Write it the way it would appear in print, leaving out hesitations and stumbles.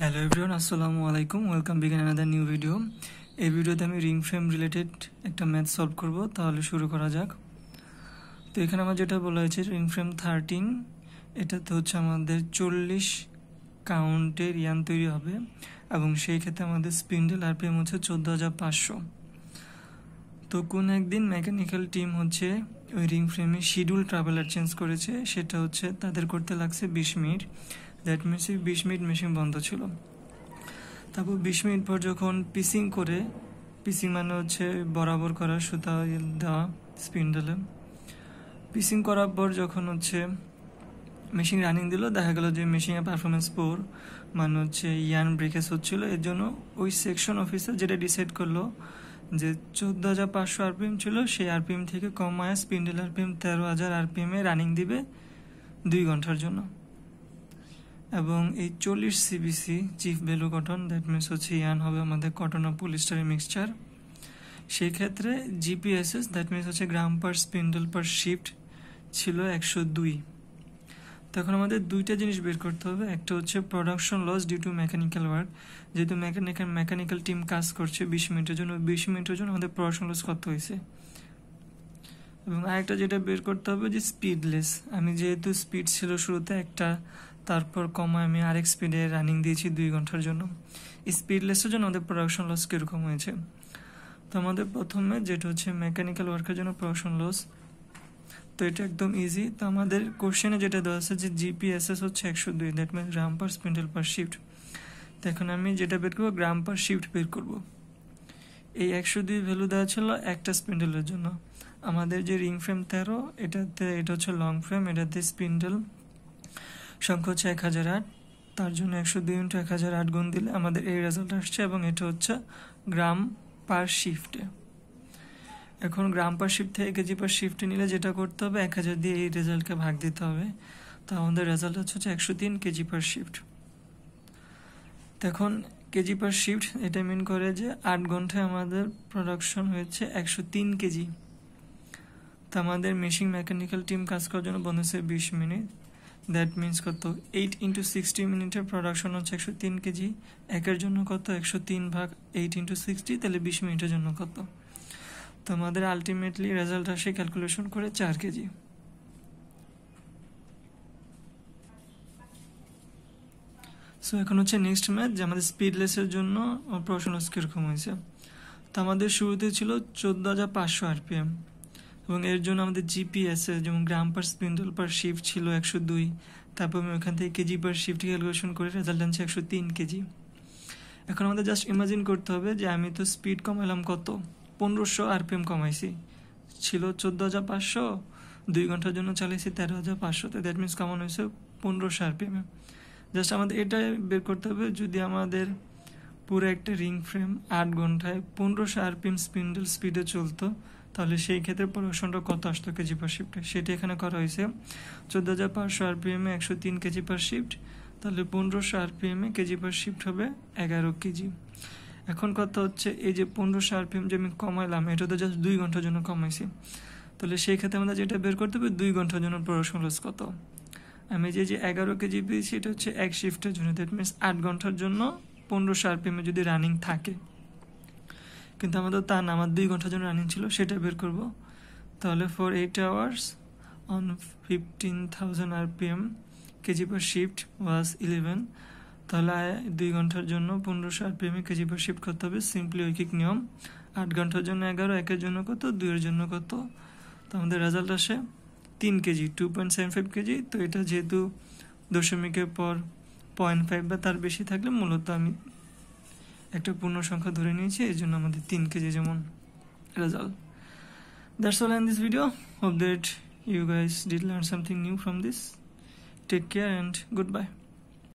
Hello everyone, আসসালামু আলাইকুম। Welcome begin another new video. এই ভিডিওতে আমি রিং ফ্রেম রিলেটেড একটা ম্যাথ সলভ করব। তাহলে শুরু করা যাক। তো এখানে আমার যেটা বলা হয়েছে রিং ফ্রেম 13, এটাতে হচ্ছে আমাদের 40 কাউন্টের ইয়ান তৈরি হবে এবং সেই ক্ষেত্রে আমাদের স্পিন্ডেল আরপিএম হচ্ছে 14,500। তো কোন একদিন মেকানিক্যাল টিম হচ্ছে ওই রিং ফ্রেমে শিডিউল ট্রাভেলার চেঞ্জ করেছে, সেটা হচ্ছে তাদের করতে লাগছে 20 minute. That means 20 minute machine বন্ধ ছিল। তারপর 20 মিনিট পর যখন পিসিং করে, পিসিং মানে হচ্ছে বরাবর করা সুতা দেওয়া স্পিন্ডেলে, পিসিং করার পর যখন হচ্ছে মেশিন রানিং দিল, দেখা গেল যে মেশিনের পারফরমেন্স পোর, মানে হচ্ছে ইয়ান ব্রেকেজ হচ্ছিল। এর জন্য ওই সেকশন অফিসার যেটা ডিসাইড করলো যে 14,500 আরপিএম ছিল, সেই আরপিএম থেকে কমায় স্পিন্ডেল আরপিএম 13,000 আরপিএমে রানিং দিবে 2 ঘন্টার জন্য। এবং এই 40 CBC chief value cotton, that means হচ্ছে ইয়ান হবে আমাদের কটন ও পলিস্টারের মিক্সচার। সেই ক্ষেত্রে জিপিএসএস, দ্যাট মিনস হচ্ছে গ্রাম পার স্পিন্ডল পার শিফট ছিল 102। তখন আমাদের দুইটা জিনিস বের করতে হবে। একটা হচ্ছে production loss due to mechanical work, যেহেতু মেকানিক্যাল টিম কাজ করছে 20 মিনিটের জন্য, 20 মিনিটের জন্য আমাদের প্রোডাকশন লস কত হয়েছে। এবং আরেকটা যেটা বের করতে হবে যে স্পিডলেস, আমি যেহেতু স্পিড ছিল শুরুতে একটা, তারপর কমায় আমি আরেক স্পিডে রানিং দিয়েছি 2 ঘন্টার জন্য, স্পিডলেসের জন্য আমাদের প্রোডাকশন লস কীরকম হয়েছে। তো আমাদের প্রথমে যেটা হচ্ছে মেকানিক্যাল ওয়ার্কের জন্য প্রোডাকশন লস, তো এটা একদম ইজি। তো আমাদের কোশ্চেনে যেটা দেওয়া আছে যে জিপিএসএস হচ্ছে 102, that means gram per spindle per shift. তো এখন আমি যেটা বের করবো গ্রাম পার শিফট বের করব। এই 102 ভ্যালু দেওয়া ছিল একটা স্পিন্ডেলের জন্য। আমাদের যে রিং ফ্রেম 13, এটাতে এটা হচ্ছে লং ফ্রেম, এটাতে স্পিন্ডেল সংখ্যা হচ্ছে 1008, তার জন্য 102 × 1008 গুণ দিলে আমাদের এই রেজাল্ট আসছে, এবং এটা হচ্ছে গ্রাম পার শিফটে। এখন গ্রাম পার শিফট থেকে কেজি পার শিফটে নিলে যেটা করতে হবে 1000 দিয়ে এই রেজাল্টকে ভাগ দিতে হবে। তো আমাদের রেজাল্ট হচ্ছে 103 কেজি পার শিফট। এখন কেজি পার শিফট এটা মিন করে যে 8 ঘন্টায় আমাদের প্রোডাকশন হয়েছে 103 কেজি। তো আমাদের মেশিন মেকানিক্যাল টিম কাজ করার জন্য বলেছে 20 মিনিট, দ্যাট মিনস কত 8 × 60 মিনিটের প্রোডাকশন হচ্ছে 103 কেজি। একের জন্য কত 103 ভাগ 8 × 60, তাহলে 20 মিনিটের জন্য কত। তো আমাদের আলটিমেটলি রেজাল্ট আসে ক্যালকুলেশন করে 4 কেজি। সো এখন হচ্ছে নেক্সট ম্যাথ, যে আমাদের স্পিডলেসের জন্য প্রোডাকশন লস কীরকম হয়েছে। তো আমাদের শুরুতে ছিল 14,500 আরপিএম, এবং এর জন্য আমাদের জিপিএসএস যেমন গ্রাম পার স্পিন্ডল পার শিফট ছিল 102। তারপর আমি ওখান থেকে কেজি পার শিফট ক্যালকুলেশন করে রেজাল্ট আনছি 103 কেজি। এখন আমাদের জাস্ট ইমাজিন করতে হবে যে আমি তো স্পিড কমালাম কত, 1500 আরপিএম কমাইছি। ছিল 14,500, 2 ঘন্টার জন্য চালিয়েছি 13,500, তো দ্যাট মিনস কমানো হয়েছে 1500 আরপিএমে। জাস্ট আমাদের এটা বের করতে হবে, যদি আমাদের পুরো একটা রিং ফ্রেম 8 ঘন্টায় 1500 আরপিএম স্পিন্ডেল স্পিডে চলতো, তাহলে সেই ক্ষেত্রে প্রোডাকশনটা কত আসতো কেজি পার শিফটে। সেটা এখানে করা হয়েছে 14,500 আরপিএমে 103 কেজি পার শিফট, তাহলে 1500 আরপিএমে কেজি পার শিফট হবে 11 কেজি। এখন কথা হচ্ছে এই যে 1500 আরপিএম যে আমি কমাইলাম, এটা তো জাস্ট 2 ঘন্টার জন্য কমাইছি, তাহলে সেই ক্ষেত্রে আমাদের যেটা বের করতে হবে 2 ঘন্টার জন্য প্রোডাকশন লস কত। আমি যে 11 কেজি পেয়েছি, এটা হচ্ছে এক শিফটের জন্য, দ্যাট মিনস 8 ঘন্টার জন্য 1500 আরপিএমে যদি রানিং থাকে, কিন্তু আমাদের তা না, আমার 2 ঘন্টার জন্য রানিং ছিল, সেটা বের করব। তাহলে for 8 hours on 15,000 RPM KG per shift was 11। তাহলে 2 ঘন্টার জন্য 1500 আরপিএমে কেজি পার শিফট করতে হবে, সিম্পলি ঐকিক নিয়ম। 8 ঘন্টার জন্য 11, একের জন্য কত, 2 এর জন্য কত। তো আমাদের রেজাল্ট আসে 3 কেজি, 2.75 কেজি। তো এটা যেহেতু দশমিকের পর 0.5 বা তার বেশি থাকলে মূলত আমি একটা পূর্ণ সংখ্যা ধরে নিয়েছি, এই জন্য আমাদের 3 কেজি যেমন result. That's all in this video. Hope that you guys did learn something new from this. Take care and goodbye.